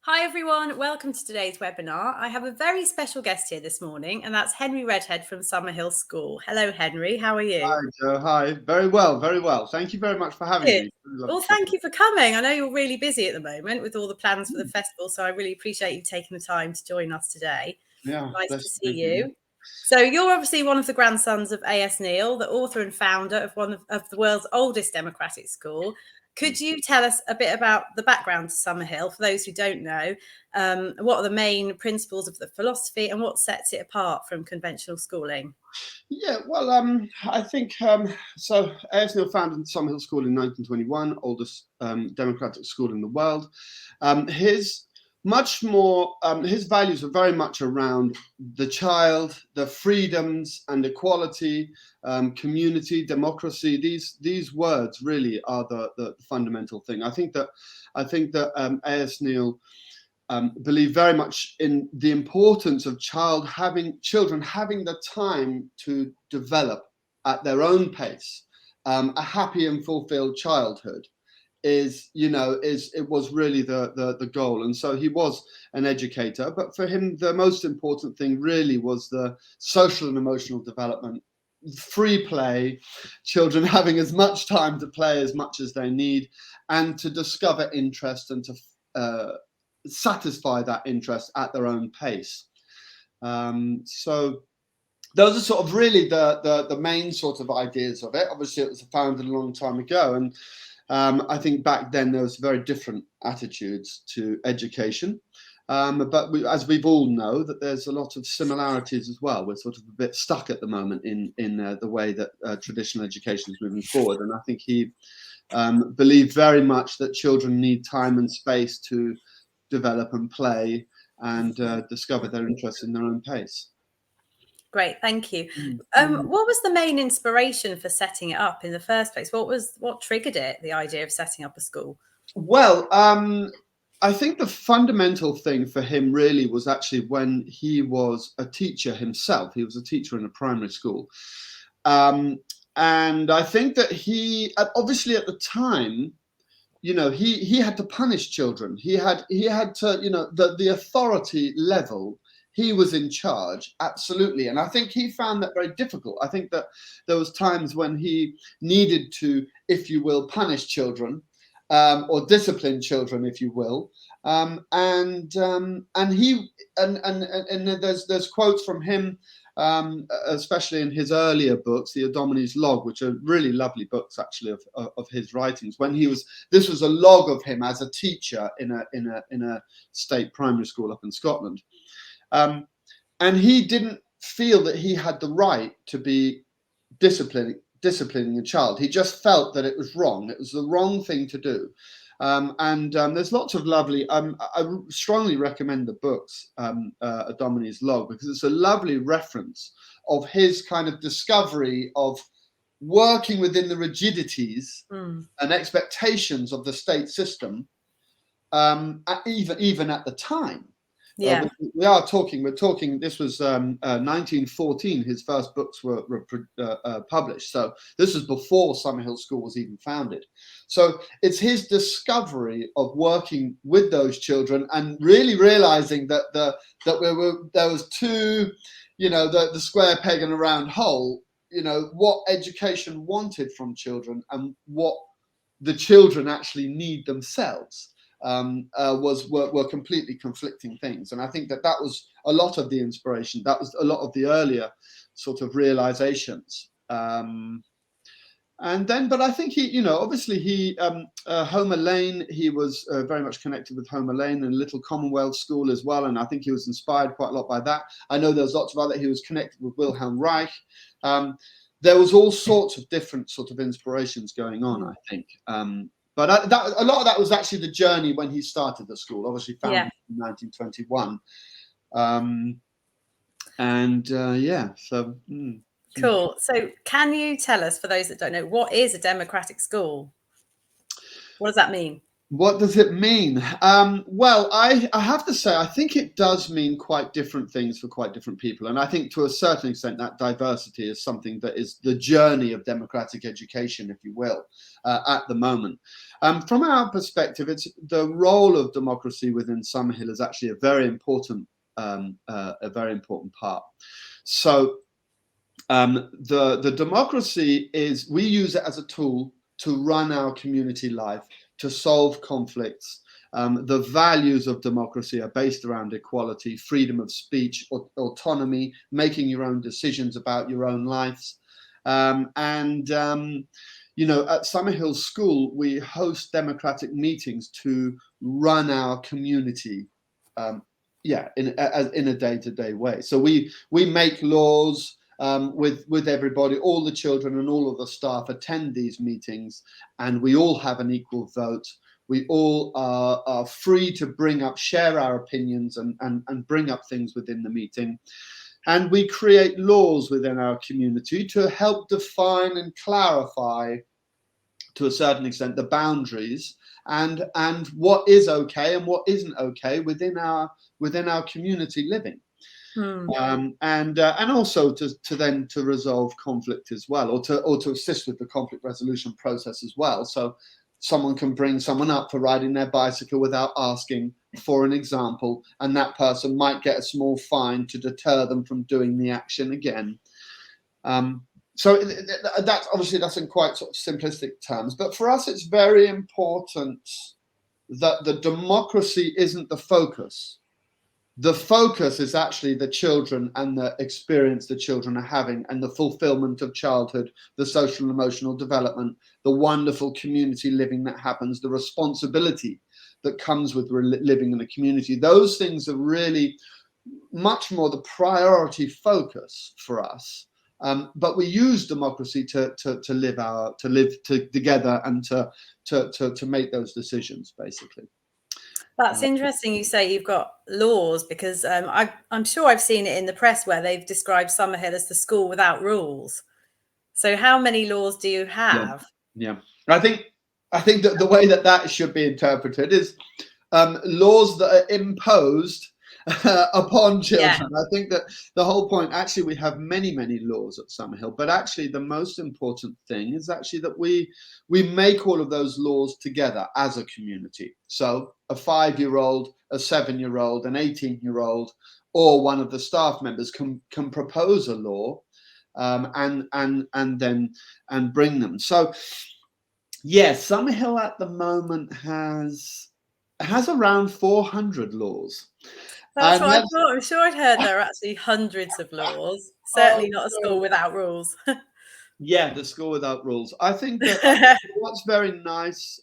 Hi everyone, welcome to today's webinar. I have a very special guest here this morning, and that's Henry Readhead from Summerhill School. Hello Henry, how are you? Hi, Joe. Hi. Very well, very well. Thank you very much for having Good. me. Really lovely Well, to chat. thank you for coming. I know you're really busy at the moment with all the plans for the festival, so I really appreciate you taking the time to join us today. Yeah, Nice bless to you. see Thank you. Yeah. you. So you're obviously one of the grandsons of A.S. Neill, the author and founder of one of the world's oldest democratic school. Could you tell us a bit about the background to Summerhill, for those who don't know? What are the main principles of the philosophy and what sets it apart from conventional schooling? Yeah, well, I think so. A.S. Neill founded Summerhill School in 1921, oldest democratic school in the world. His his values are very much around the child, the freedoms and equality, community, democracy. These words really are the fundamental thing. I think that A.S. Neill believe very much in the importance of children having the time to develop at their own pace. A happy and fulfilled childhood was really the goal. And so he was an educator, but for him the most important thing really was the social and emotional development, free play, children having as much time to play as much as they need, and to discover interest and to satisfy that interest at their own pace. So those are sort of really the main sort of ideas of it. Obviously, it was founded a long time ago, and I think back then there was very different attitudes to education. But as we've all know, that there's a lot of similarities as well. We're sort of a bit stuck at the moment in the way that traditional education is moving forward, and I think he believed very much that children need time and space to develop and play and discover their interests in their own pace. Great, thank you. Mm. What was the main inspiration for setting it up in the first place? What triggered it, the idea of setting up a school? Well, I think the fundamental thing for him really was actually when he was a teacher himself. He was a teacher in a primary school. Um, and I think that he, obviously at the time, he had to punish children. He had to, the authority level, he was in charge, absolutely. And I think he found that very difficult. I think that there was times when he needed to, if you will, punish children, or discipline children, if you will. And there's quotes from him, especially in his earlier books, the Dominie's Log, which are really lovely books actually of his writings. This was a log of him as a teacher in a state primary school up in Scotland, and he didn't feel that he had the right to be disciplining a child. He just felt that it was wrong. It was the wrong thing to do. There's lots of lovely. I strongly recommend the books, Dominie's Log, because it's a lovely reference of his kind of discovery of working within the rigidities and expectations of the state system, even at the time. Yeah. We're talking, this was 1914, his first books were published. So this was before Summerhill School was even founded. So it's his discovery of working with those children and really realizing that there was two, the square peg and a round hole, what education wanted from children and what the children actually need themselves. Were completely conflicting things, and I think that was a lot of the inspiration. That was a lot of the earlier sort of realizations. But I think obviously Homer Lane, he was very much connected with Homer Lane and Little Commonwealth School as well, and I think he was inspired quite a lot by that. I know there's lots of other. He was connected with Wilhelm Reich. There was all sorts of different sort of inspirations going on, I think. But a lot of that was actually the journey when he started the school, obviously founded in 1921. Cool. So can you tell us, for those that don't know, what is a democratic school? What does that mean? What does it mean? Well, I have to say, I think it does mean quite different things for quite different people. And I think to a certain extent that diversity is something that is the journey of democratic education, if you will, at the moment. From our perspective, it's the role of democracy within Summerhill is actually a very important part. So the democracy is, we use it as a tool to run our community life, to solve conflicts. The values of democracy are based around equality, freedom of speech, autonomy, making your own decisions about your own lives. You know, at Summerhill School, we host democratic meetings to run our community, in a day-to-day way. So we make laws with everybody. All the children and all of the staff attend these meetings, and we all have an equal vote. We all are free to share our opinions and bring up things within the meeting. And we create laws within our community to help define and clarify, to a certain extent, the boundaries and what is okay and what isn't okay within our community living. And also to resolve conflict as well, or to assist with the conflict resolution process as well. So someone can bring someone up for riding their bicycle without asking for an example, and that person might get a small fine to deter them from doing the action again. So that's in quite sort of simplistic terms, but for us it's very important that the democracy isn't the focus. The focus is actually the children and the experience the children are having, and the fulfillment of childhood, the social and emotional development, the wonderful community living that happens, the responsibility that comes with living in a community. Those things are really much more the priority focus for us. But we use democracy to live together and to make those decisions, basically. That's interesting you say you've got laws, because I'm sure I've seen it in the press where they've described Summerhill as the school without rules. So how many laws do you have? Yeah. I think that the way that should be interpreted is laws that are imposed upon children. I think that the whole point, actually, we have many laws at Summerhill, but actually the most important thing is actually that we make all of those laws together as a community. So a 5-year-old, a 7-year-old, an 18-year-old, or one of the staff members can propose a law and bring them. So yes, Summerhill at the moment has around 400 laws. That's what I thought. I'm sure I'd heard there are actually hundreds of laws. Certainly not a school without rules. Yeah, the school without rules. I think that what's very nice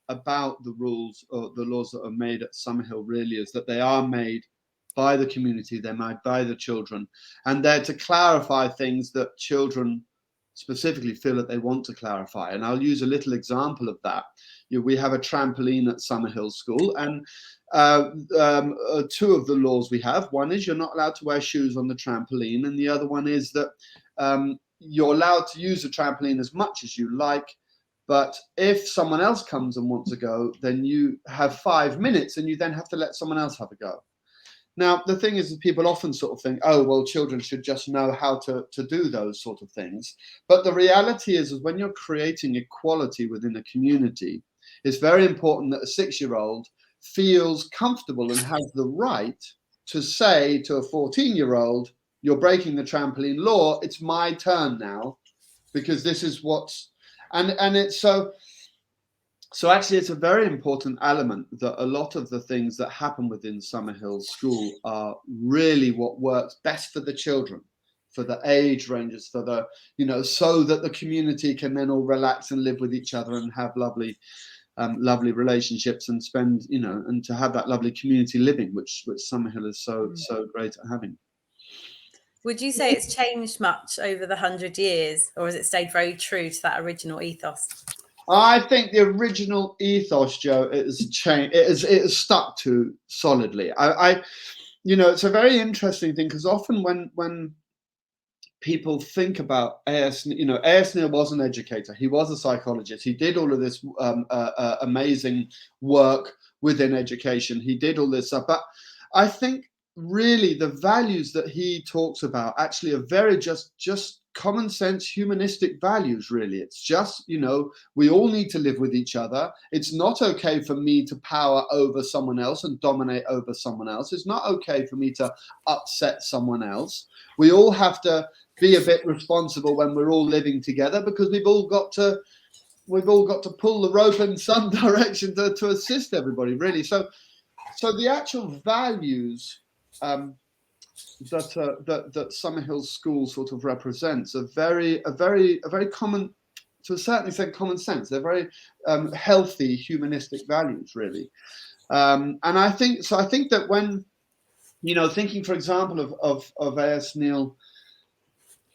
about the rules, or the laws that are made at Summerhill, really is that they are made by the community, they're made by the children, and they're to clarify things that children specifically feel that they want to clarify. And I'll use a little example of that. We have a trampoline at Summerhill School, and 2 of the laws we have. One is you're not allowed to wear shoes on the trampoline, and the other one is that you're allowed to use the trampoline as much as you like, but if someone else comes and wants to go, then you have 5 minutes, and you then have to let someone else have a go. Now, the thing is that people often sort of think, oh, well, children should just know how to do those sort of things. But the reality is when you're creating equality within a community, it's very important that a 6-year-old feels comfortable and has the right to say to a 14-year-old, you're breaking the trampoline law, it's my turn now, because this is what's... And it's so actually, it's a very important element that a lot of the things that happen within Summerhill School are really what works best for the children, for the age ranges, for the, so that the community can then all relax and live with each other and have lovely relationships and spend, and to have that lovely community living, which Summerhill is so great at having. Would you say it's changed much over the 100 years, or has it stayed very true to that original ethos? I think the original ethos, Joe, it has changed. It has stuck to solidly. It's a very interesting thing, because often when people think about A.S. Neill was an educator. He was a psychologist. He did all of this amazing work within education. He did all this stuff. But I think really the values that he talks about actually are very just common sense humanistic values. Really, it's just, we all need to live with each other. It's not okay for me to power over someone else and dominate over someone else. It's not okay for me to upset someone else. We all have to be a bit responsible when we're all living together, because we've all got to pull the rope in some direction to assist everybody, really. So the actual values that Summerhill School sort of represents are very common, to a certain extent, common sense. They're very healthy humanistic values, really. And I think that when, thinking, for example, of A.S. Neill,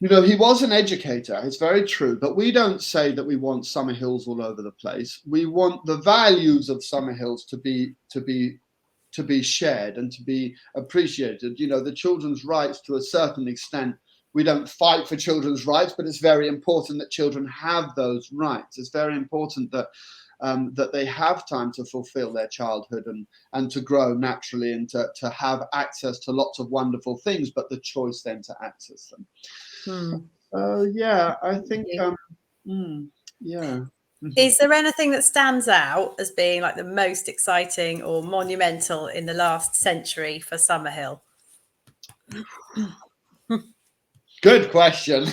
he was an educator. It's very true, but we don't say that we want Summerhills all over the place. We want the values of Summerhills to be shared and to be appreciated. The children's rights, to a certain extent, we don't fight for children's rights, but it's very important that children have those rights. It's very important that they have time to fulfill their childhood and to grow naturally, and to have access to lots of wonderful things, but the choice then to access them. I think yeah. Is there anything that stands out as being like the most exciting or monumental in the last century for Summerhill? Good question. You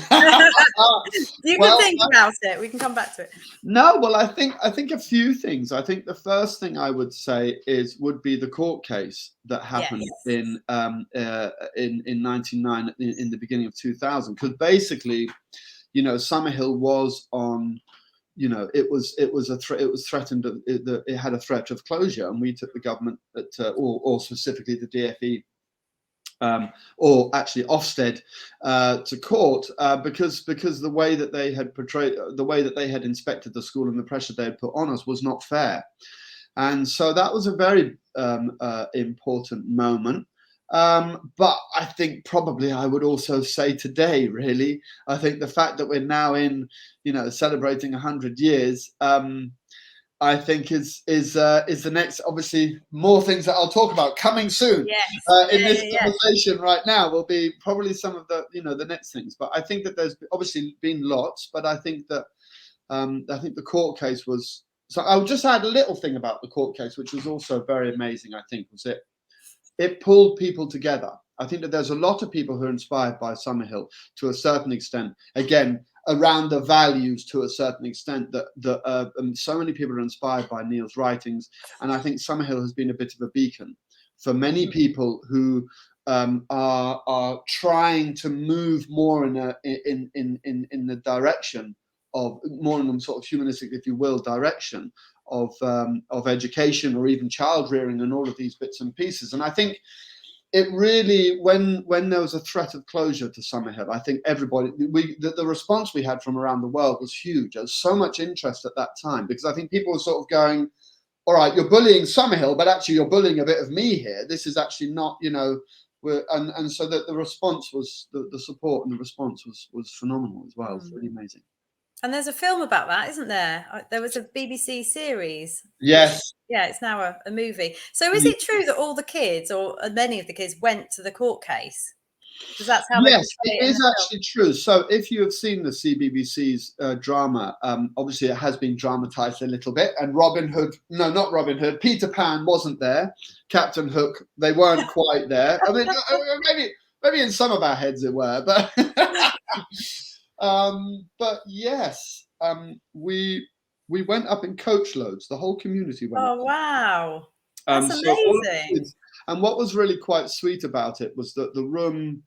can think about it. We can come back to it. No, well, I think a few things. I think the first thing I would say would be the court case that happened in 1999, in the beginning of 2000, because basically, Summerhill was on. It was threatened. It had a threat of closure, and we took the government, or specifically the DFE, or actually Ofsted, to court, because the way that they had portrayed, the way that they had inspected the school and the pressure they had put on us was not fair. And so that was a very important moment. But I think probably I would also say today, really, I think the fact that we're now in, celebrating 100 years, I think is the next. Obviously, more things that I'll talk about coming soon. In this conversation right now will be probably some of the the next things. But I think that there's obviously been lots. But I think that the court case was. So I'll just add a little thing about the court case, which was also very amazing. I think was it pulled people together. I think that there's a lot of people who are inspired by Summerhill to a certain extent. Again, around the values to a certain extent, that so many people are inspired by Neill's writings, and I think Summerhill has been a bit of a beacon for many people who are trying to move more in the direction of more in a sort of humanistic, if you will, direction of education, or even child rearing, and all of these bits and pieces. And I think it really, when there was a threat of closure to Summerhill, I think everybody, the response we had from around the world was huge. There was so much interest at that time, because I think people were sort of going, all right, you're bullying Summerhill, but actually you're bullying a bit of me here. This is actually not, and so that the response was, the support and the response was phenomenal as well. It's really amazing. And there's a film about that, isn't there? There was a BBC series. Yes. Yeah, it's now a movie. So is it true that all the kids, or many of the kids, went to the court case? Because that's how. Yes, it is actually true. So if you have seen the CBBC's drama, obviously it has been dramatized a little bit. And not Robin Hood, Peter Pan wasn't there. Captain Hook, they weren't quite there. I mean, maybe in some of our heads it were, but. But yes, we went up in coach loads. The whole community went. Oh, wow. That's amazing. And what was really quite sweet about it was that the room,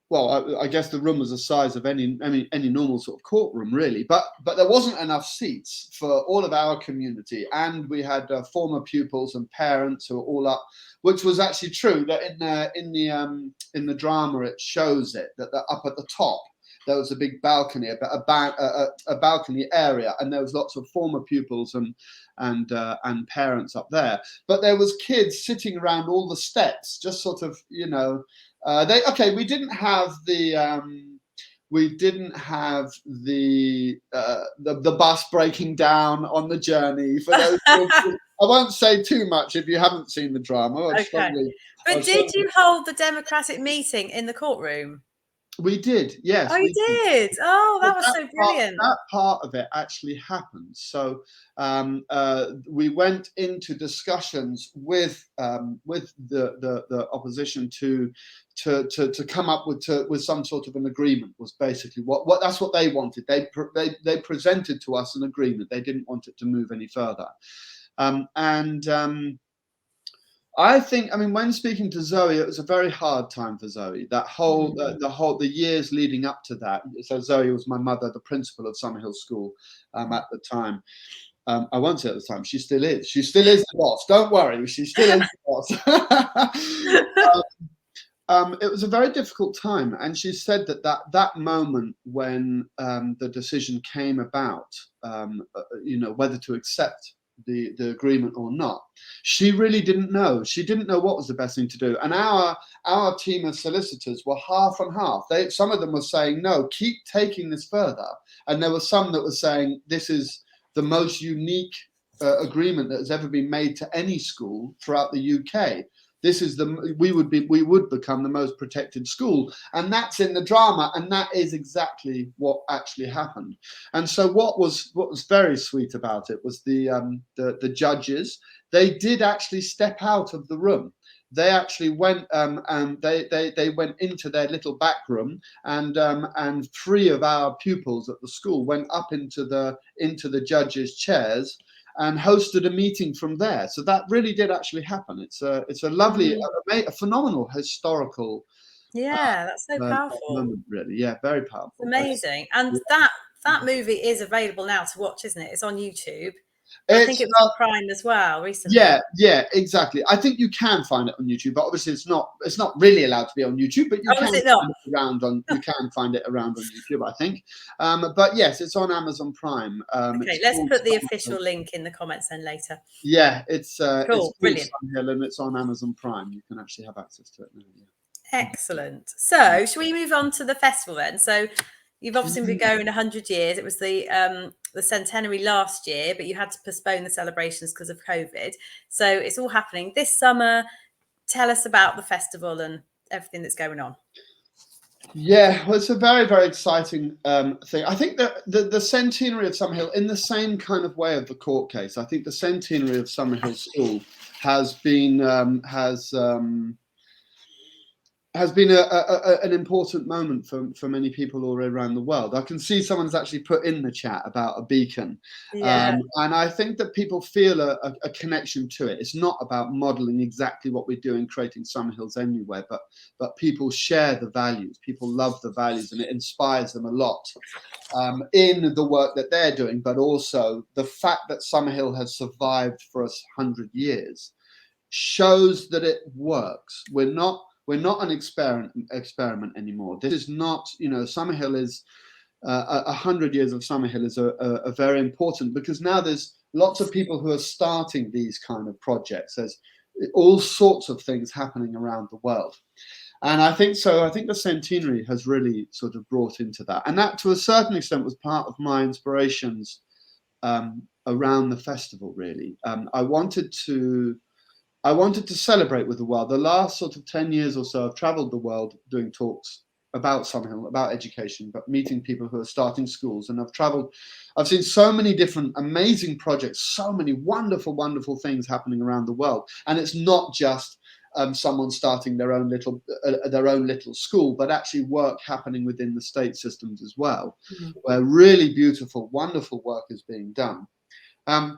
well, I guess the room was the size of any normal sort of courtroom, really. But there wasn't enough seats for all of our community, and we had former pupils and parents who were all up, which was actually true. That in the drama it shows it that up at the top there was a big balcony, a balcony area, and there was lots of former pupils and parents up there. But there was kids sitting around all the steps, just sort of, we didn't have the bus breaking down on the journey for those kids. won't say too much if you haven't seen the drama. Okay. But did you hold the democratic meeting in the courtroom? We did, yes. Oh, you did? Oh, that was so brilliant. That part of it actually happened. So we went into discussions with the opposition to come up with some sort of an agreement. Was basically what that's what they wanted. They presented to us an agreement. They didn't want it to move any further, I think, I mean, when speaking to Zoe, it was a very hard time for Zoe. That whole, the years leading up to that. So Zoe was my mother, the principal of Summerhill School at the time. I won't say at the time. She still is. She still is the boss. Don't worry. She still is the boss. It was a very difficult time, and she said that moment when the decision came about, whether to accept the agreement or not, she really didn't know. She didn't know what was the best thing to do. And our team of solicitors were half and half. Some of them were saying, no, keep taking this further, and there were some that were saying this is the most unique agreement that has ever been made to any school throughout the UK. This is we would become the most protected school, and that's in the drama, and that is exactly what actually happened. And so what was very sweet about it was the judges. They did actually step out of the room. They actually went and they went into their little back room, and 3 of our pupils at the school went up into the judges' chairs and hosted a meeting from there. So that really did actually happen. It's a lovely, a phenomenal historical. Yeah, that's so powerful. Moment, really. Yeah, very powerful. It's amazing. And that movie is available now to watch, isn't it? It's on YouTube. I think it was on Prime as well recently. Yeah, exactly. I think you can find it on YouTube, but obviously it's not really allowed to be on YouTube. But you can find it around on YouTube, I think. But yes, it's on Amazon Prime. Okay, let's put the official link in the comments then later. Yeah, it's cool, it's brilliant. Summerhill, and it's on Amazon Prime. You can actually have access to it now. Yeah. Excellent. So, shall we move on to the festival then? So, you've obviously been going 100 years. It was the centenary last year, but you had to postpone the celebrations because of COVID. So it's all happening this summer. Tell us about the festival and everything that's going on. Yeah, well, it's a very, very exciting thing. I think that the centenary of Summerhill, in the same kind of way of the court case, I think the centenary of Summerhill School has been an important moment for many people all around the world. I can see someone's actually put in the chat about a beacon. Yeah. And I think that people feel a connection to it. It's not about modeling exactly what we do in creating Summerhills anywhere, but people share the values. People love the values, and it inspires them a lot in the work that they're doing, but also the fact that Summerhill has survived for us 100 years shows that it works. We're not an experiment anymore. This is not, Summerhill is 100 years of Summerhill is a very important, because now there's lots of people who are starting these kind of projects. There's all sorts of things happening around the world. And I think the centenary has really sort of brought into that. And that, to a certain extent, was part of my inspirations around the festival, really. I wanted to celebrate with the world. The last sort of 10 years or so, I've traveled the world doing talks about Summerhill, about education, but meeting people who are starting schools. And I've seen so many different amazing projects, so many wonderful, wonderful things happening around the world. And it's not just someone starting their own little school, but actually work happening within the state systems as well, where really beautiful, wonderful work is being done. So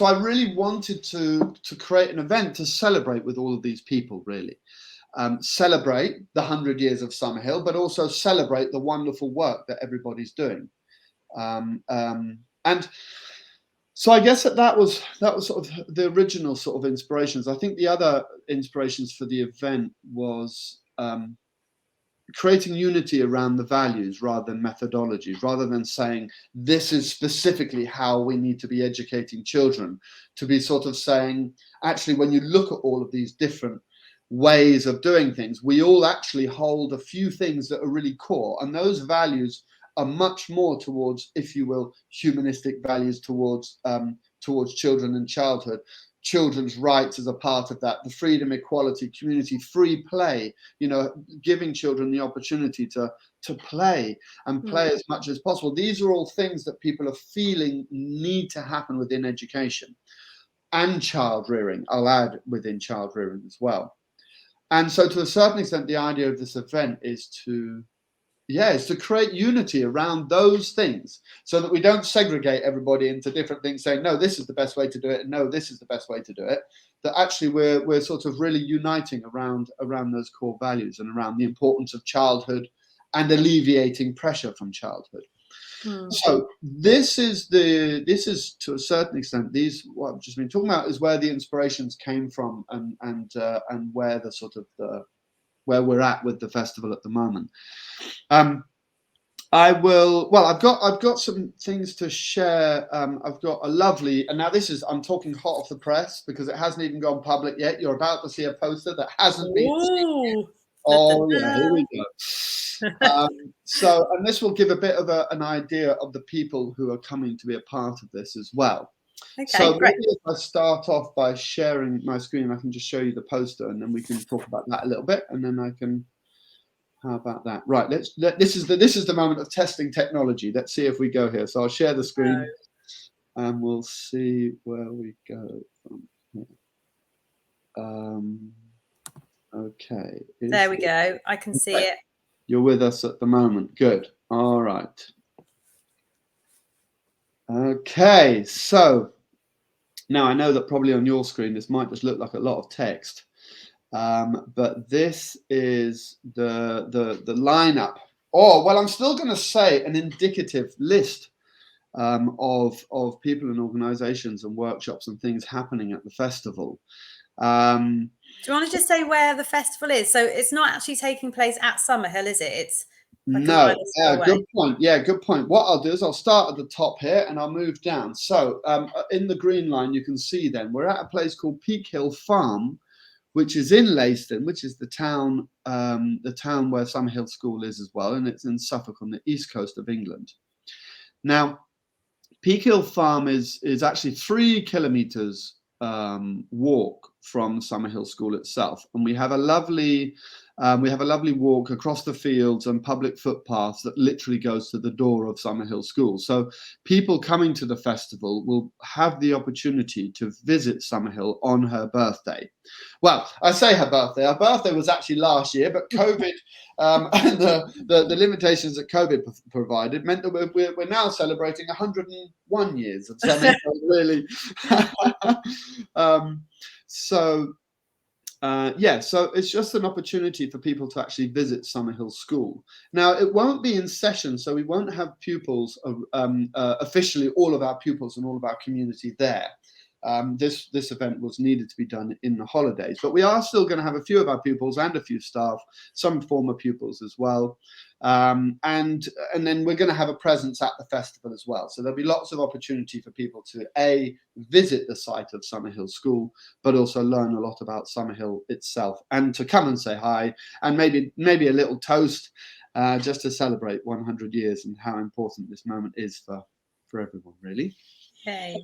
I really wanted to create an event to celebrate with all of these people, really. Celebrate the 100 years of Summerhill, but also celebrate the wonderful work that everybody's doing. And so I guess that was sort of the original sort of inspirations. I think the other inspirations for the event was creating unity around the values rather than methodologies, rather than saying this is specifically how we need to be educating children, to be sort of saying, actually, when you look at all of these different ways of doing things, we all actually hold a few things that are really core, and those values are much more towards, if you will, humanistic values, towards towards children and childhood, children's rights as a part of that, the freedom, equality, community, free play, giving children the opportunity to play and play as much as possible. These are all things that people are feeling need to happen within education and child rearing. I'll add within child rearing as well. And so to a certain extent, the idea of this event is to create unity around those things so that we don't segregate everybody into different things saying, no, this is the best way to do it, and no, this is the best way to do it. That actually we're sort of really uniting around those core values and around the importance of childhood and alleviating pressure from childhood. So this is to a certain extent, what I've just been talking about is where the inspirations came from and where the sort of where we're at with the festival at the moment. I've got some things to share. I've got a lovely, and now I'm talking hot off the press because it hasn't even gone public yet. You're about to see a poster that hasn't been seen. Oh yeah, here we go. And this will give a bit of an idea of the people who are coming to be a part of this as well. Okay, so maybe if I start off by sharing my screen, I can just show you the poster, and then we can talk about that a little bit, and then I can. How about that? Right. This is the moment of testing technology. Let's see if we go here. So I'll share the screen, and we'll see where we go from here. Okay. There we go. I can see it. You're with us at the moment. Good. All right. Okay. So now I know that probably on your screen this might just look like a lot of text, but this is the lineup. I'm still going to say an indicative list of people and organisations and workshops and things happening at the festival. Do you want to just say where the festival is? So it's not actually taking place at Summerhill, is it? It's no. Good point. Yeah, good point. What I'll do is I'll start at the top here and I'll move down. So in the green line, you can see then we're at a place called Peak Hill Farm, which is in Leiston, which is the town where Summerhill School is as well, and it's in Suffolk on the east coast of England. Now, Peak Hill Farm is actually 3 kilometres walk from Summerhill School itself, and we have a lovely walk across the fields and public footpaths that literally goes to the door of Summerhill School. So people coming to the festival will have the opportunity to visit Summerhill on her birthday. Well, I say her birthday. Her birthday was actually last year, but COVID and the limitations that COVID provided meant that we're now celebrating 101 years of Summerhill, really. So it's just an opportunity for people to actually visit Summerhill School. Now, it won't be in session, so we won't have pupils, officially all of our pupils and all of our community there. This event was needed to be done in the holidays, but we are still going to have a few of our pupils and a few staff, some former pupils as well. And then we're going to have a presence at the festival as well. So there'll be lots of opportunity for people to visit the site of Summerhill School, but also learn a lot about Summerhill itself and to come and say hi and maybe a little toast just to celebrate 100 years and how important this moment is for everyone, really. Okay.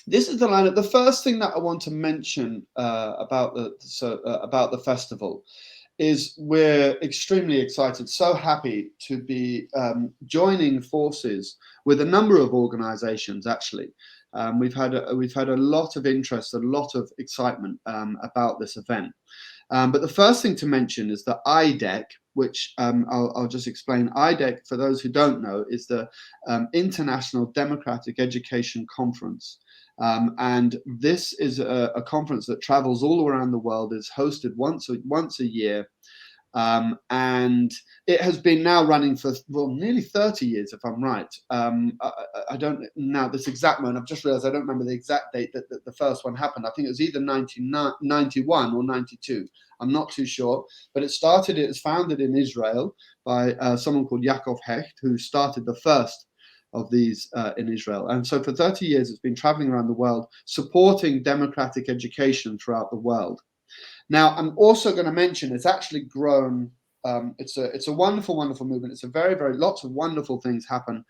This is the lineup. The first thing that I want to mention about the festival is we're extremely excited, so happy to be joining forces with a number of organisations. Actually, we've had a lot of interest, a lot of excitement about this event. But the first thing to mention is the IDEC, which I'll just explain. IDEC, for those who don't know, is the International Democratic Education Conference. And this is a conference that travels all around the world, is hosted once a year. And it has been now running for nearly 30 years, if I'm right. I don't now this exact moment. I've just realised I don't remember the exact date that the first one happened. I think it was either 91 or 92. I'm not too sure. But it was founded in Israel by someone called Yaakov Hecht, who started the first of these in Israel. And so for 30 years, it's been traveling around the world, supporting democratic education throughout the world. Now, I'm also going to mention it's actually grown. It's a wonderful, wonderful movement. It's a very, very lots of wonderful things happen.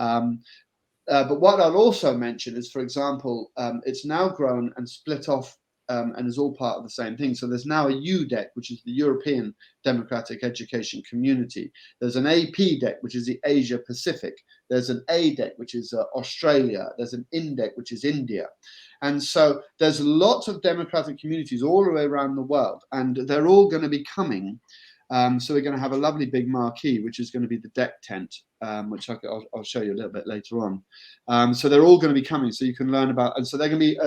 But what I'll also mention is, for example, it's now grown and split off and is all part of the same thing. So there's now a UDEC, which is the European Democratic Education Community. There's an APDEC, which is the Asia Pacific. There's an ADEC, which is Australia. There's an INDEC, which is India. And so there's lots of democratic communities all the way around the world, and they're all going to be coming. So we're going to have a lovely big marquee, which is going to be the deck tent, which I'll show you a little bit later on. So they're all going to be coming, so you can learn about. And so they're going to be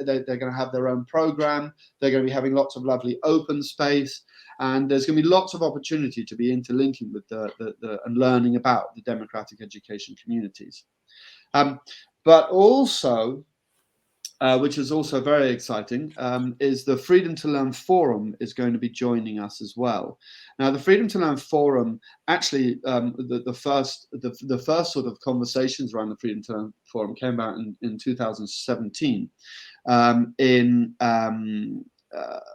they're going to have their own program. They're going to be having lots of lovely open space, and there's going to be lots of opportunity to be interlinking with the and learning about the democratic education communities. But also, which is also very exciting, is the Freedom to Learn Forum is going to be joining us as well. Now, the Freedom to Learn Forum, actually, the first sort of conversations around the Freedom to Learn Forum came out in 2017.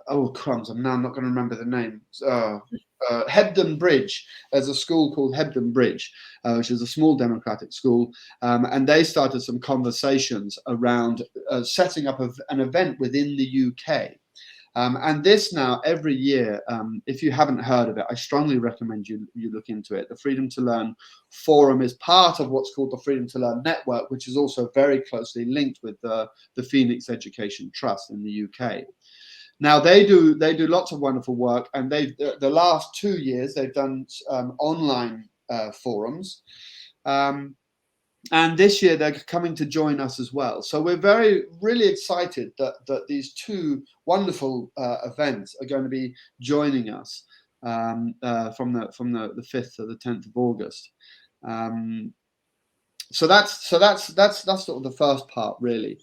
Oh crumbs! I'm now not going to remember the name. Hebden Bridge. There's a school called Hebden Bridge, which is a small democratic school, and they started some conversations around setting up an event within the UK. And this now, every year, if you haven't heard of it, I strongly recommend you look into it. The Freedom to Learn Forum is part of what's called the Freedom to Learn Network, which is also very closely linked with the Phoenix Education Trust in the UK. Now they do lots of wonderful work, and the last 2 years they've done online forums, and this year they're coming to join us as well. So we're really excited that these two wonderful events are going to be joining us from the 5th to the 10th of August. So that's sort of the first part, really.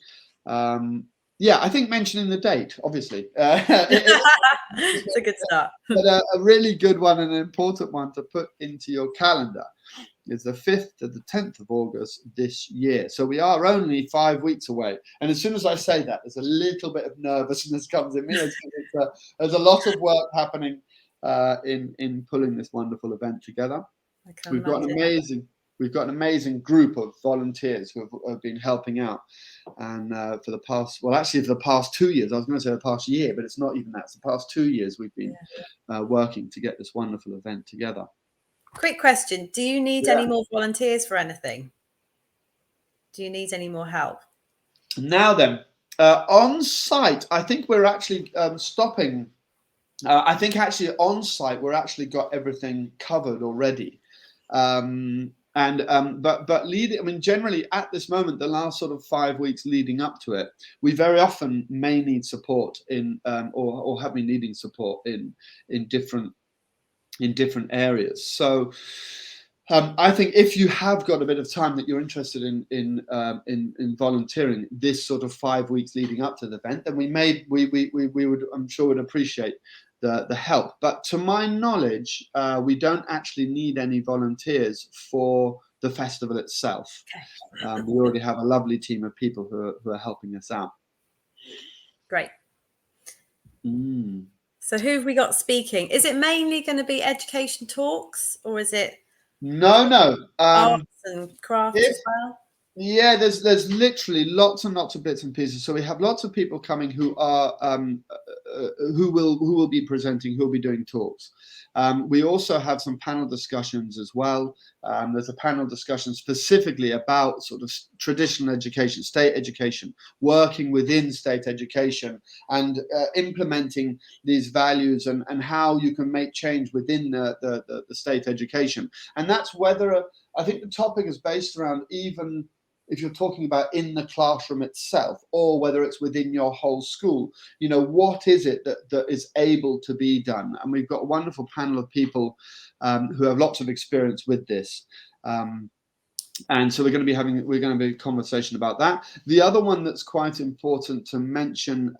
Yeah, I think mentioning the date, obviously. It's a good start. But a really good one and an important one to put into your calendar is the 5th to the 10th of August this year. So we are only 5 weeks away. And as soon as I say that, there's a little bit of nervousness comes in me. There's a lot of work happening in pulling this wonderful event together. We've got an amazing group of volunteers who have been helping out, and for the past 2 years, I was going to say the past year, but it's not even that. It's the past 2 years we've been working to get this wonderful event together. Quick question: do you need any more volunteers for anything? Do you need any more help? Now then, on site, I think we're actually stopping. I think actually on site we're actually got everything covered already. But generally at this moment, the last sort of 5 weeks leading up to it, we very often may need support in or have been needing support in different areas. So I think if you have got a bit of time that you're interested in volunteering this sort of 5 weeks leading up to the event, then we would, I'm sure, would appreciate the help. But to my knowledge, we don't actually need any volunteers for the festival itself. Okay. We already have a lovely team of people who are helping us out. Great. So who have we got speaking? Is it mainly going to be education talks, or is it? No. Arts and crafts as well. Yeah, there's literally lots and lots of bits and pieces. So we have lots of people coming who are who will be presenting, who will be doing talks. We also have some panel discussions as well. There's a panel discussion specifically about sort of traditional education, state education, working within state education, and implementing these values and how you can make change within the state education. And that's whether I think the topic is based around, even if you're talking about in the classroom itself, or whether it's within your whole school, what is it that is able to be done? And we've got a wonderful panel of people who have lots of experience with this. And so we're going to be a conversation about that. The other one that's quite important to mention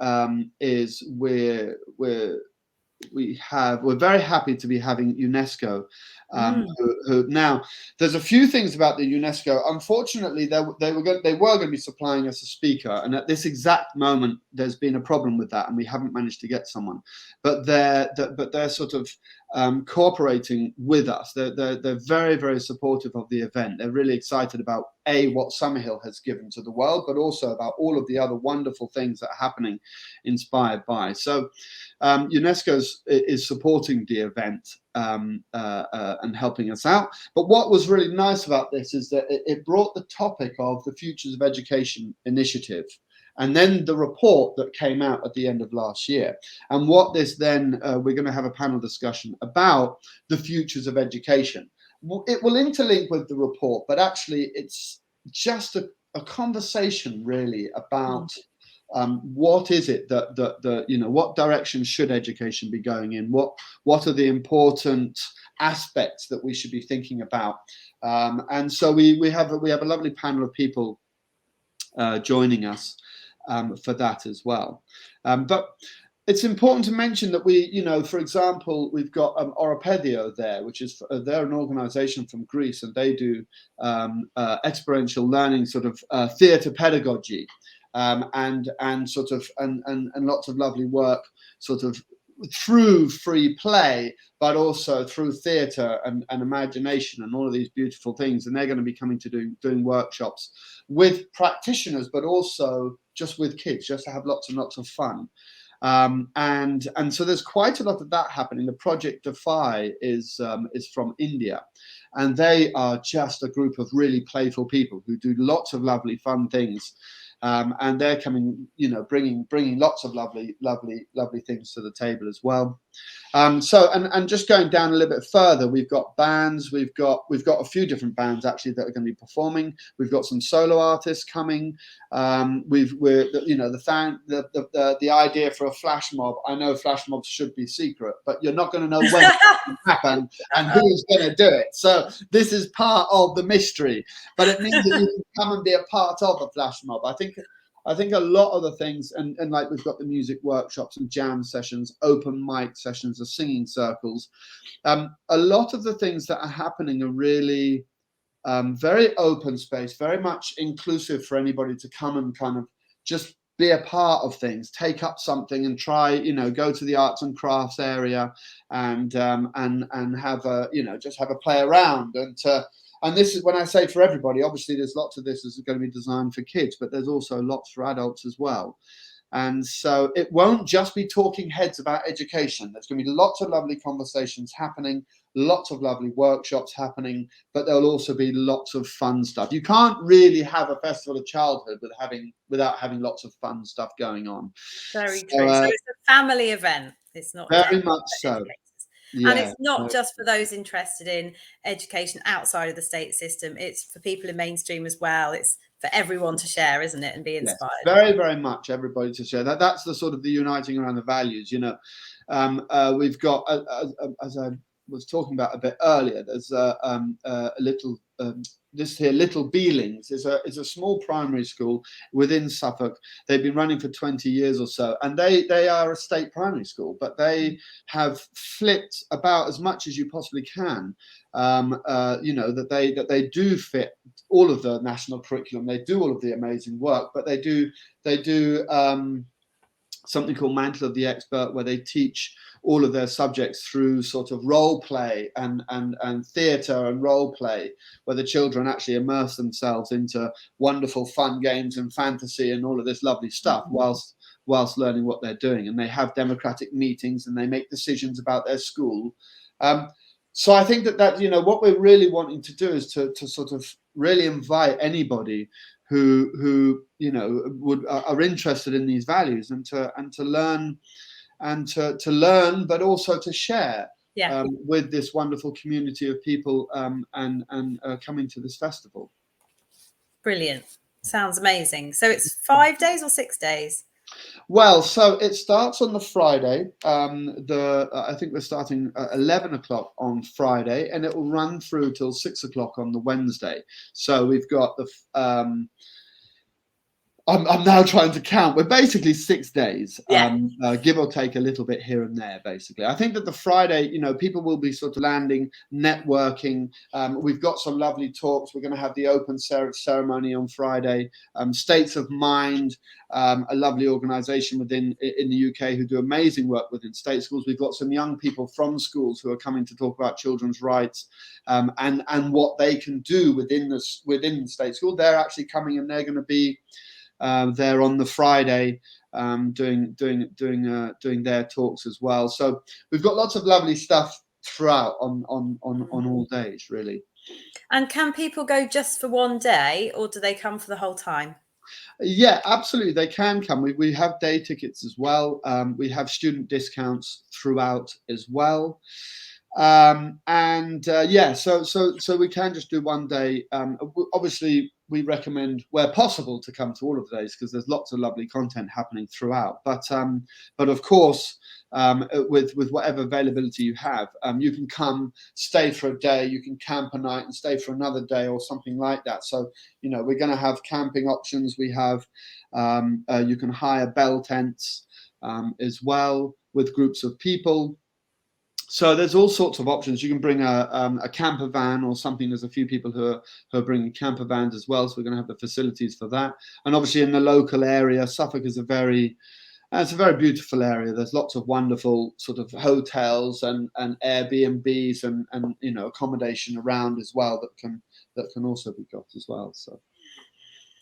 is we're very happy to be having UNESCO. Who now, there's a few things about the UNESCO. Unfortunately, they were going to be supplying us a speaker, and at this exact moment, there's been a problem with that, and we haven't managed to get someone. But they're sort of cooperating with us. They're very, very supportive of the event. They're really excited about what Summerhill has given to the world, but also about all of the other wonderful things that are happening inspired by. So UNESCO is supporting the event and helping us out. But what was really nice about this is that it brought the topic of the Futures of Education initiative, and then the report that came out at the end of last year. And what this then, we're going to have a panel discussion about the futures of education. It will interlink with the report, but actually it's just a conversation really about what is it that what direction should education be going in? What are the important aspects that we should be thinking about? And so we have a lovely panel of people joining us for that as well. But it's important to mention that we, for example, we've got Oropedio there, which is they're an organisation from Greece, and they do experiential learning, sort of theatre pedagogy, and lots of lovely work, sort of through free play, but also through theatre and imagination and all of these beautiful things. And they're going to be coming to doing workshops with practitioners, but also just with kids, just to have lots and lots of fun. And so there's quite a lot of that happening. The Project Defy is from India, and they are just a group of really playful people who do lots of lovely fun things. And they're coming, bringing lots of lovely things to the table as well. So just going down a little bit further, we've got bands. We've got a few different bands actually that are going to be performing. We've got some solo artists coming. The idea for a flash mob. I know flash mobs should be secret, but you're not going to know when it will happen and who's going to do it. So this is part of the mystery, but it means that you can come and be a part of a flash mob. I think a lot of the things, and like we've got the music workshops and jam sessions, open mic sessions, the singing circles. A lot of the things that are happening are really very open space, very much inclusive for anybody to come and kind of just be a part of things, take up something and try, go to the arts and crafts area and have just have a play around. And this is when I say for everybody, obviously there's lots of this is going to be designed for kids, but there's also lots for adults as well. And so it won't just be talking heads about education. There's going to be lots of lovely conversations happening, lots of lovely workshops happening, but there'll also be lots of fun stuff. You can't really have a festival of childhood without having lots of fun stuff going on. Very true. So it's a family event. It's not very much so. Yeah, and it's not just for those interested in education outside of the state system. It's for people in mainstream as well. It's for everyone to share, isn't it, and be inspired. Yes, very, very much everybody to share. That's the sort of the uniting around the values. We've got, as I was talking about a bit earlier, there's a little. This here, Little Beelings, is a small primary school within Suffolk. They've been running for 20 years or so, and they are a state primary school, but they have flipped about as much as you possibly can. That they do fit all of the national curriculum. They do all of the amazing work, but they do something called Mantle of the Expert, where they teach all of their subjects through sort of role play and theatre and role play, where the children actually immerse themselves into wonderful fun games and fantasy and all of this lovely stuff whilst learning what they're doing. And they have democratic meetings and they make decisions about their school. So I think that what we're really wanting to do is to sort of really invite anybody who are interested in these values and to learn, but also to share with this wonderful community of people and coming to this festival. Brilliant. Sounds amazing. So it's 5 days or 6 days? Well, so it starts on the Friday. I think we're starting at 11 o'clock on Friday, and it will run through till 6 o'clock on the Wednesday. So we've got I'm now trying to count. We're basically 6 days, Yeah. give or take a little bit here and there, basically. I think that the Friday, people will be sort of landing, networking. We've got some lovely talks. We're going to have the open ceremony on Friday. States of Mind, a lovely organisation in the UK who do amazing work within state schools. We've got some young people from schools who are coming to talk about children's rights and what they can do within the state school. They're actually coming, and they're going to be there on the Friday, doing their talks as well. So we've got lots of lovely stuff throughout on all days, really. And can people go just for one day, or do they come for the whole time? Yeah, absolutely. They can come. We have day tickets as well. We have student discounts throughout as well. So we can just do one day. Obviously, we recommend where possible to come to all of the days because there's lots of lovely content happening throughout. But of course, with whatever availability you have, you can come, stay for a day, you can camp a night and stay for another day or something like that. So we're going to have camping options. We have you can hire bell tents as well with groups of people. So there's all sorts of options. You can bring a camper van or something. There's a few people who are bringing camper vans as well. So we're going to have the facilities for that. And obviously in the local area, Suffolk is it's a very beautiful area. There's lots of wonderful sort of hotels and Airbnbs and accommodation around as well that can also be got as well. So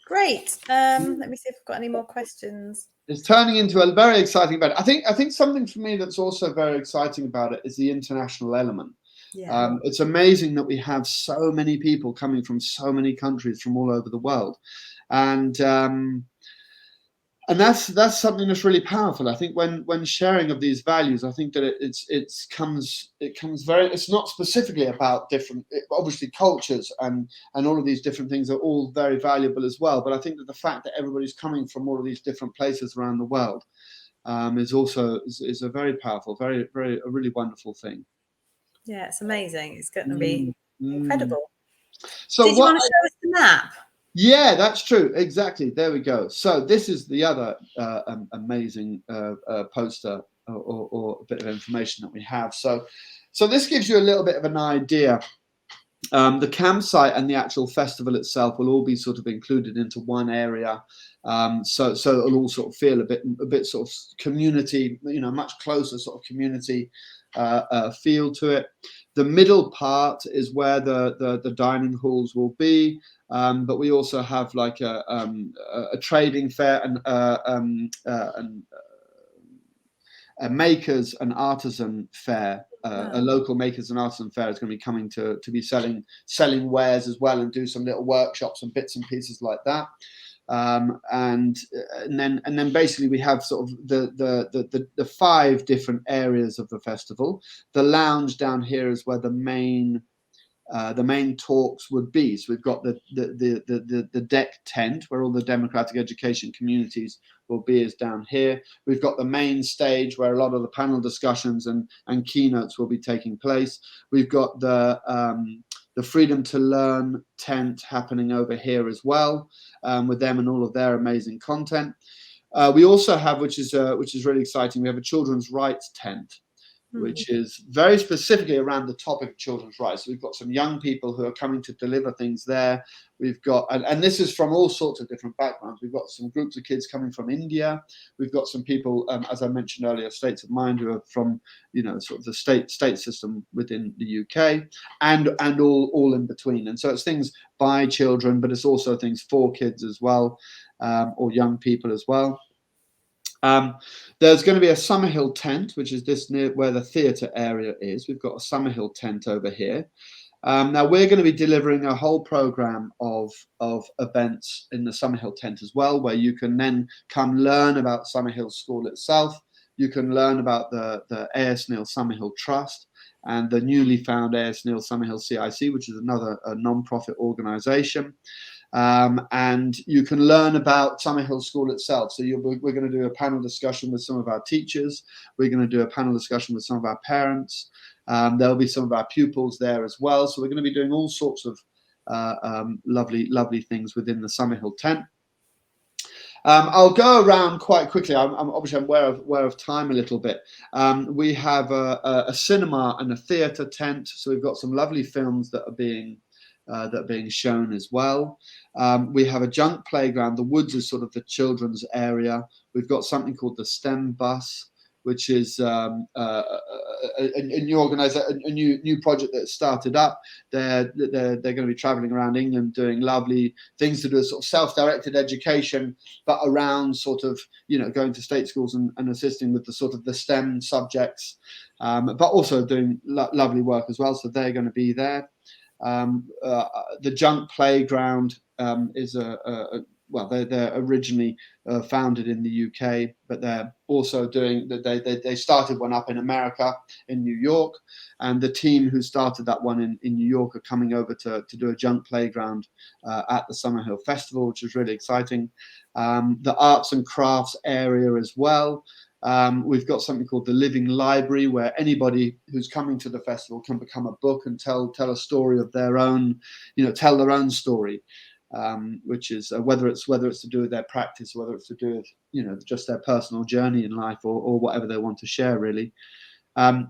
great. Let me see if I've got any more questions. It's turning into a very exciting event. I think something for me that's also very exciting about it is the international element. Yeah. It's amazing that we have so many people coming from so many countries from all over the world, and that's something that's really powerful. I think when sharing of these values, I think that it comes very. It's not specifically about different, obviously cultures and all of these different things are all very valuable as well. But I think that the fact that everybody's coming from all of these different places around the world is a very powerful, a really wonderful thing. Yeah, it's amazing. It's going to be incredible. So did you want to show us the map? Yeah, that's true. Exactly. There we go. So this is the other amazing poster or a bit of information that we have. So this gives you a little bit of an idea. The campsite and the actual festival itself will all be sort of included into one area. So it'll all sort of feel a bit sort of community, much closer sort of community feel to it. The middle part is where the dining halls will be. But we also have like a trading fair and a makers and artisan fair. A local makers and artisan fair is going to be coming to be selling wares as well and do some little workshops and bits and pieces like that. And then basically we have sort of the 5 different areas of the festival. The lounge down here is where the main talks would be. So we've got the deck tent where all the democratic education communities will be is down here. We've got the main stage where a lot of the panel discussions and keynotes will be taking place. We've got the Freedom to Learn tent happening over here as well, with them and all of their amazing content. We also have, which is really exciting, we have a children's rights tent, which is very specifically around the topic of children's rights. So we've got some young people who are coming to deliver things there. We've got, and this is from all sorts of different backgrounds. We've got some groups of kids coming from India. We've got some people, as I mentioned earlier, States of Mind, who are from, sort of the state system within the UK, and all in between. And so it's things by children, but it's also things for kids as well, or young people as well. There's going to be a Summerhill tent, which is this near where the theatre area is. We've got a Summerhill tent over here. Now we're going to be delivering a whole program of events in the Summerhill tent as well, where you can then come learn about Summerhill School itself. You can learn about the A.S. Neill Summerhill Trust and the newly found A.S. Neill Summerhill CIC, which is another non-profit organisation. And you can learn about Summerhill School itself. So we're going to do a panel discussion with some of our teachers. We're going to do a panel discussion with some of our parents. There'll be some of our pupils there as well. So we're going to be doing all sorts of lovely things within the Summerhill tent. I'll go around quite quickly. I'm obviously aware of time a little bit. We have a cinema and a theatre tent, so we've got some lovely films that are being shown as well. We have a junk playground. The woods is sort of the children's area. We've got something called the STEM bus, which is a new organization, a new project that started up. They're going to be traveling around England doing lovely things to do with sort of self-directed education, but around sort of, going to state schools and assisting with the sort of the STEM subjects, but also doing lovely work as well. So they're going to be there. The junk playground is they're originally founded in the UK, but they're also doing they started one up in America, in New York, and the team who started that one in New York are coming over to do a junk playground at the Summerhill Festival, which is really exciting. The arts and crafts area as well. We've got something called the Living Library, where anybody who's coming to the festival can become a book and tell a story of their own, tell their own story, which is whether it's to do with their practice, whether it's to do with just their personal journey in life, or whatever they want to share, really.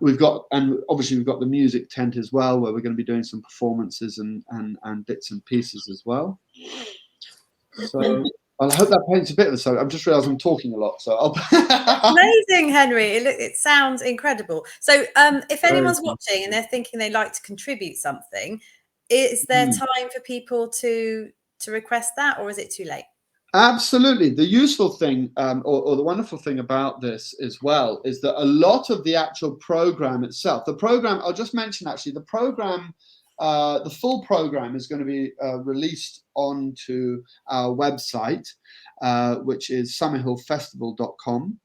We've got the music tent as well, where we're going to be doing some performances and bits and pieces as well. So I hope that paints a bit of a story. I've just realised I'm talking a lot, so I'll Amazing, Henry. It sounds incredible. So if anyone's watching and they're thinking they'd like to contribute something, is there time for people to request that, or is it too late? Absolutely. The useful thing, or the wonderful thing about this as well, is that a lot of the actual program itself, I'll just mention actually, the program, the full program is going to be released onto our website, which is summerhillfestival.com.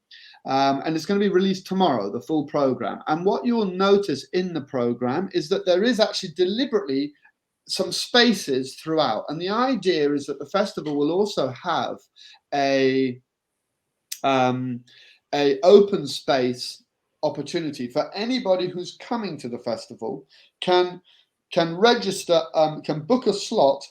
And it's going to be released tomorrow, the full program. And what you'll notice in the program is that there is actually deliberately some spaces throughout, and the idea is that the festival will also have a open space opportunity for anybody who's coming to the festival can register, can book a slot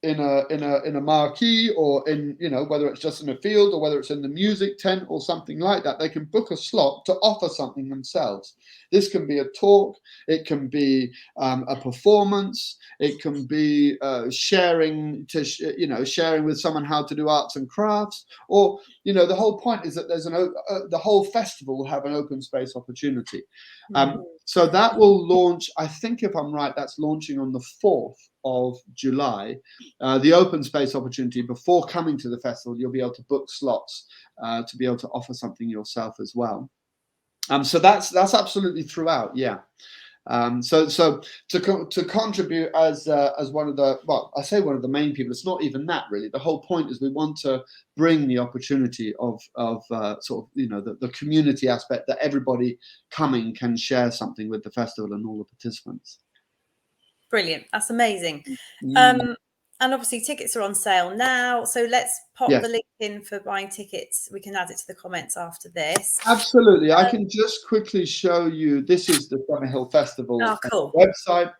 in a marquee, or in, whether it's just in a field or whether it's in the music tent or something like that. They can book a slot to offer something themselves. This can be a talk, it can be a performance, it can be sharing with someone how to do arts and crafts, or the whole point is that there's the whole festival will have an open space opportunity. So that will launch, I think, if I'm right, that's launching on the 4th of July. The open space opportunity. Before coming to the festival, you'll be able to book slots to be able to offer something yourself as well. So that's absolutely throughout, yeah. So to contribute as one of the, well, I say one of the main people, it's not even that really. The whole point is we want to bring the opportunity of sort of, the community aspect, that everybody coming can share something with the festival and all the participants. Brilliant. That's amazing. And obviously tickets are on sale now. So let's pop the link in for buying tickets. We can add it to the comments after this. Absolutely. I can just quickly show you. This is the Summerhill Festival website,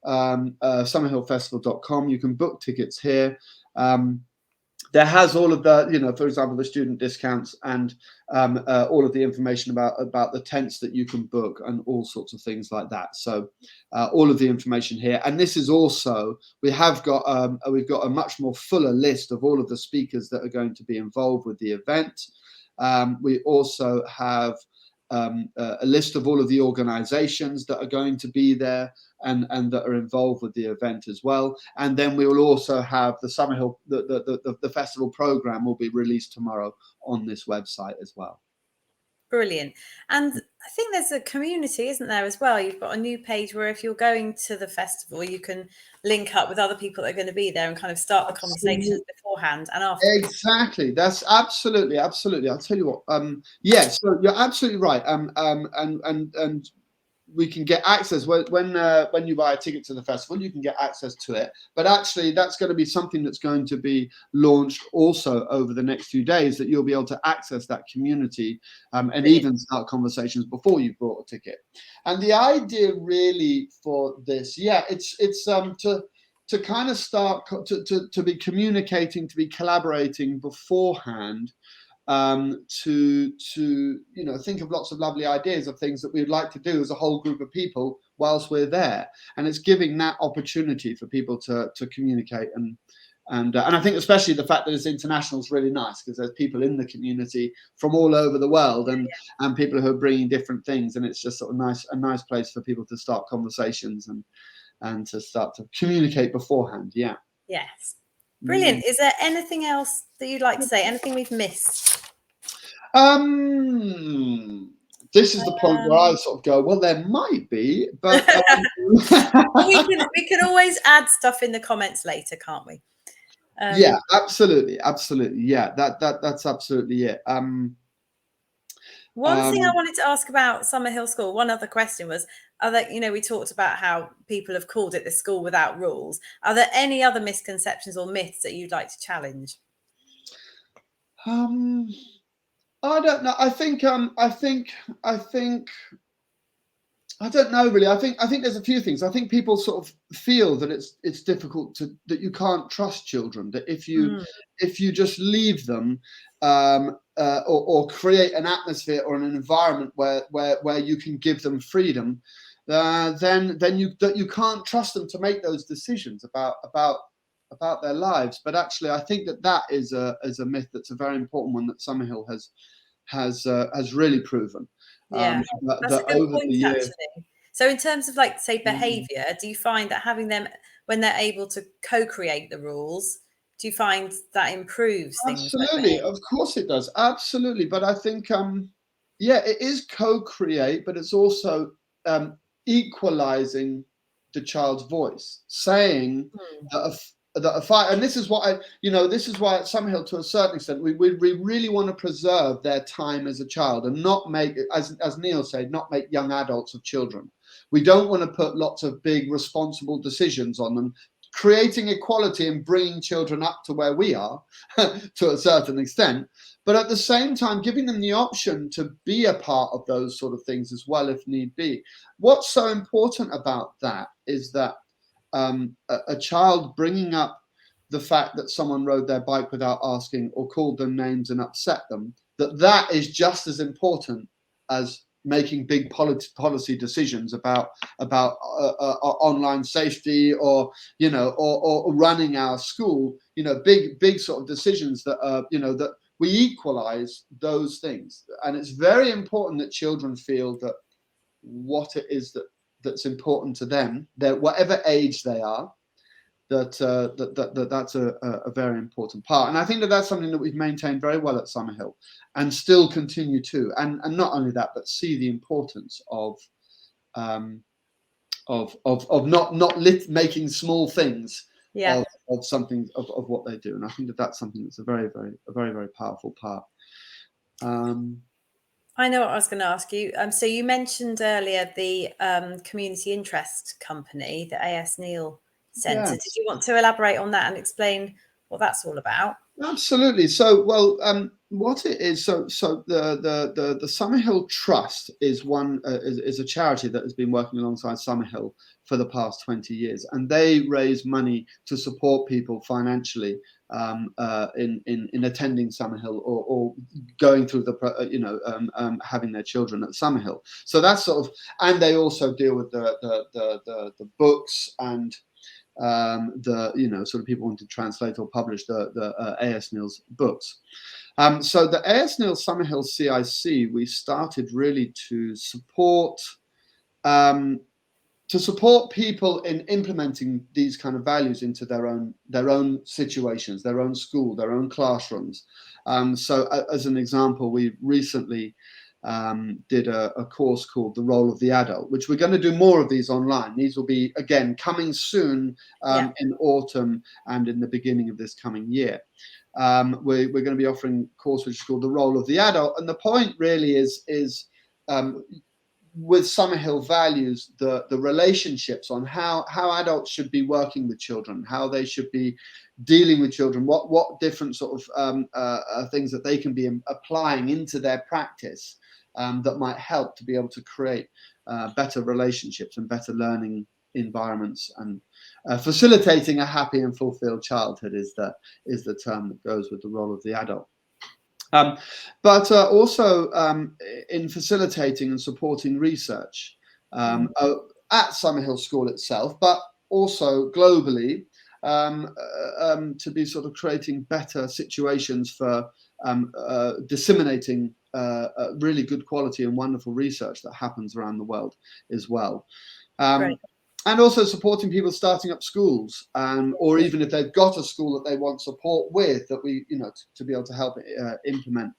summerhillfestival.com. You can book tickets here. There has all of the, for example, the student discounts and all of the information about the tents that you can book and all sorts of things like that. So all of the information here. And this is also, we've got a much more fuller list of all of the speakers that are going to be involved with the event. We also have a list of all of the organizations that are going to be there and that are involved with the event as well. And then we will also have the Summerhill, the festival program will be released tomorrow on this website as well. Brilliant. And I think there's a community, isn't there, as well? You've got a new page where if you're going to the festival, you can link up with other people that are going to be there and kind of start the conversations beforehand and after. Exactly. That's absolutely. I'll tell you what. Yes, so you're absolutely right. And we can get access when you buy a ticket to the festival, you can get access to it. But actually, that's going to be something that's going to be launched also over the next few days, that you'll be able to access that community and even start conversations before you've bought a ticket. And the idea really for this, it's to to kind of start to be communicating, to be collaborating beforehand, to think of lots of lovely ideas of things that we'd like to do as a whole group of people whilst we're there, and it's giving that opportunity for people to communicate. And I think especially the fact that it's international is really nice, because there's people in the community from all over the world, and people who are bringing different things, and it's just sort of a nice place for people to start conversations and to start to communicate beforehand. Yeah. Yes. Brilliant. Is there anything else that you'd like to say? Anything we've missed? This is the point where I sort of go, well, there might be, but well, we can always add stuff in the comments later, can't we? Yeah, absolutely. Yeah, that's absolutely it. One thing I wanted to ask about Summerhill School, one other question was, are there, we talked about how people have called it the school without rules. Are there any other misconceptions or myths that you'd like to challenge? I don't know. I don't know really. I think there's a few things. I think people sort of feel that it's difficult that you can't trust children. That if you just leave them, or create an atmosphere or an environment where you can give them freedom, then you can't trust them to make those decisions about their lives. But actually, I think that is a myth that's a very important one that Summerhill has really proven. Yeah, that's a good point, actually. So in terms of, like, say, behaviour, do you find that having them, when they're able to co-create the rules, do you find that improves things? Absolutely, of course it does. Absolutely. But I think, it is co-create, but it's also equalizing the child's voice, saying that a fight, and this is why at Summerhill, to a certain extent, we really want to preserve their time as a child and not make, as Neill said, not make young adults of children. We don't want to put lots of big responsible decisions on them, creating equality and bringing children up to where we are to a certain extent, but at the same time giving them the option to be a part of those sort of things as well if need be. What's so important about that is that a child bringing up the fact that someone rode their bike without asking or called them names and upset them, that is just as important as making big policy decisions about online safety, or running our school. Big sort of decisions that that we equalize those things. And it's very important that children feel that what it is that's important to them, that whatever age they are, that's a very important part. And I think that's something that we've maintained very well at Summerhill, and still continue to. And not only that, but see the importance of not making small things of something of what they do. And I think that's something that's a very, very powerful part. I know what I was going to ask you. So you mentioned earlier the community interest company, the A.S. Neill Centre. Yes. Did you want to elaborate on that and explain what that's all about? Absolutely. So, well, what it is, so the Summerhill Trust is is a charity that has been working alongside Summerhill for the past 20 years, and they raise money to support people financially in attending Summerhill or going through the having their children at Summerhill. So that's sort of, and they also deal with the books and sort of people want to translate or publish the A.S. Neill's books. So the A.S. Neill Summerhill CIC, we started really to support people in implementing these kind of values into their own situations, their own school, their own classrooms. So as an example, we recently did a course called The Role of the Adult, which we're going to do more of these online. These will be, again, coming soon in autumn and in the beginning of this coming year. We're going to be offering a course which is called The Role of the Adult. And the point really is with Summerhill values, the relationships on how adults should be working with children, how they should be dealing with children, what different sort of things that they can be applying into their practice that might help to be able to create better relationships and better learning environments, and facilitating a happy and fulfilled childhood is the term that goes with the role of the adult. But also in facilitating and supporting research at Summerhill School itself, but also globally, to be sort of creating better situations for disseminating really good quality and wonderful research that happens around the world as well. And also supporting people starting up schools, or even if they've got a school that they want support with, that we, to be able to help implement,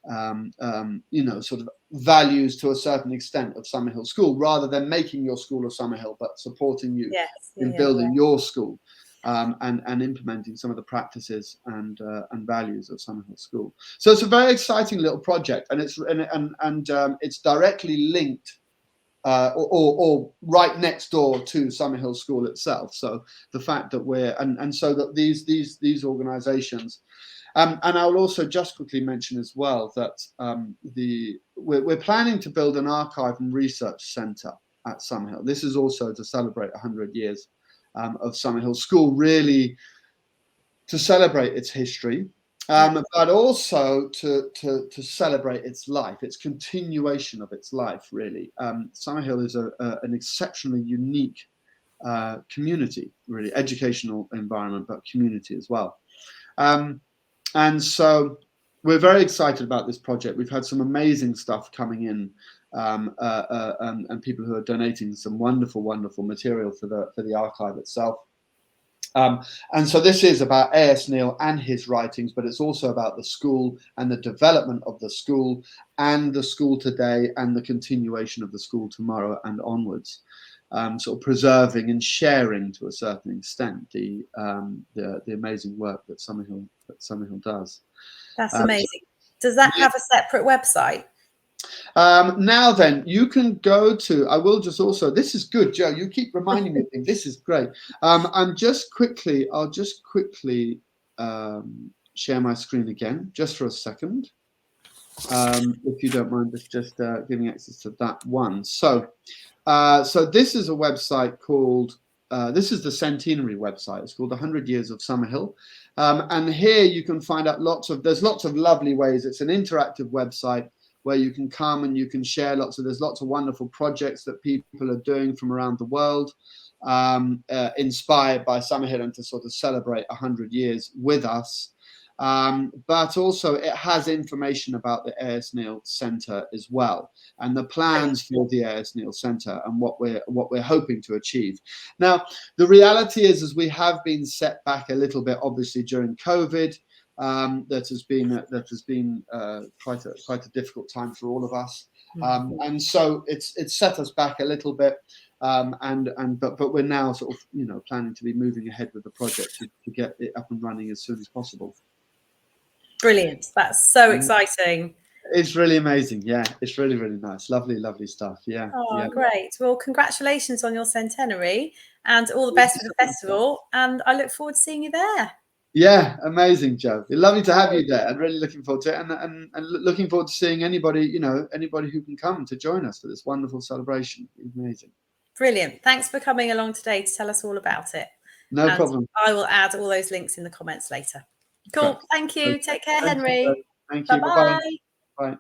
sort of values to a certain extent of Summerhill School, rather than making your school of Summerhill, but supporting you in building your school, and implementing some of the practices and values of Summerhill School. So it's a very exciting little project, and it's directly linked. Or right next door to Summerhill School itself. So the fact that we're and so that these organisations, and I'll also just quickly mention as well that we're planning to build an archive and research centre at Summerhill. This is also to celebrate 100 years of Summerhill School, really to celebrate its history. But also to celebrate its life, its continuation of its life, really. Summerhill is an exceptionally unique community, really, educational environment, but community as well. And so we're very excited about this project. We've had some amazing stuff coming in, and people who are donating some wonderful, wonderful material for the archive itself. And so this is about A.S. Neill and his writings, but it's also about the school and the development of the school and the school today and the continuation of the school tomorrow and onwards, sort of preserving and sharing to a certain extent the amazing work that Summerhill does. That's amazing. Does that have a separate website? Now then, you can go to, I will just also, this is good, Joe, you keep reminding me of things. This is great. I'll just quickly share my screen again, just for a second. If you don't mind just giving access to that one. So this is a website called, this is the centenary website. It's called 100 Years of Summerhill. And here you can find out there's lots of lovely ways. It's an interactive website where you can come and you can share there's lots of wonderful projects that people are doing from around the world, inspired by Summerhill, and to sort of celebrate 100 years with us. But also it has information about the A.S. Neill Centre as well, and the plans for the A.S. Neill Centre and what we're hoping to achieve. Now, the reality is we have been set back a little bit, obviously, during COVID. That has been quite a difficult time for all of us, and so it's set us back a little bit, but we're now sort of planning to be moving ahead with the project to get it up and running as soon as possible. Brilliant! That's so exciting. It's really amazing. Yeah, it's really, really nice. Lovely stuff. Yeah. Oh, great. Well, congratulations on your centenary, and all the best for the festival. And I look forward to seeing you there. Yeah, amazing, Joe. Lovely to have you there, and really looking forward to it, and looking forward to seeing anybody who can come to join us for this wonderful celebration. Amazing. Brilliant. Thanks for coming along today to tell us all about it. No problem. I will add all those links in the comments later. Cool. Thank you. Take care, Henry. Thank you. Bye-bye. Bye.